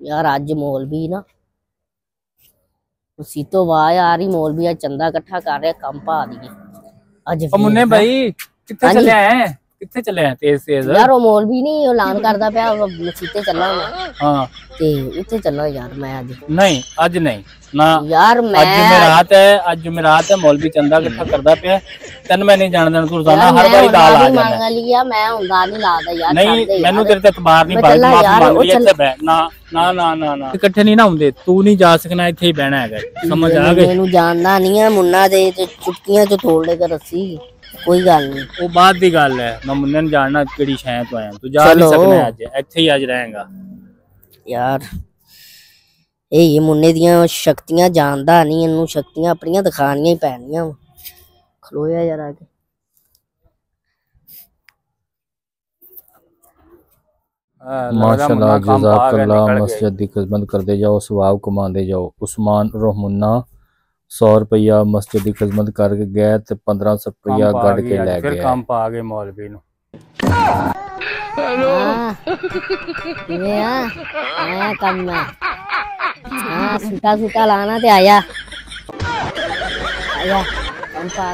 यार अज मौलवी ना सीतो वाह यार ही मौलवी आज चंदा इकट्ठा कर रहे कम पा दिए अज मुन्ने भाई कितने चले हैं कितने चले हैं तेज तेज यार वो मौलवी नहीं ऐलान करदा पिया मसीते चलना मैं हां ते उत्थे चलना यार मैं आज नहीं आज नहीं ना यार मैं आज जुमेरात है मौलवी चंदा इकट्ठा करदा पिया तेन मैं नहीं जान देना तू रोजाना हर बारी दाल आ जाना मांग लिया मैं हुंदा नहीं लादा यार नहीं मैनू तेरे ते इतबार नहीं भाई माफी मांग रही है बे ना ना ना ना ना इकट्ठे नहीं ना हुंदे तू नहीं जा सकना इथे ही बहना है समझ आ गई मैनू जानदा नहीं है मुन्ना दे चुटकियां च तोड़ लेकर रस्सी कोई गल नहीं वो बात दी गल है मैं मुन्ने ने जानना केड़ी शय तो आया तू जा नहीं सकना आज इथे ही आज रहेगा यार ये मुन्ने दियां शक्तियां जानदा नहीं इनू शक्तियां अपनियां दिखानियां ही पैनियां खलोया यार आके माशाल्लाह जज़ाकल्लाह मस्जिद की खिदमत करते जाओ सवाब कमाते जाओ। उस्मान रहमुन्ना 100 रुपया मस्जिद की खिदमत करके गए तो 1500 रुपया गड़ के ले गए। काम पा गए मौलवी नु आया कम में सूटा सूटा लाना ते आया आया कम पा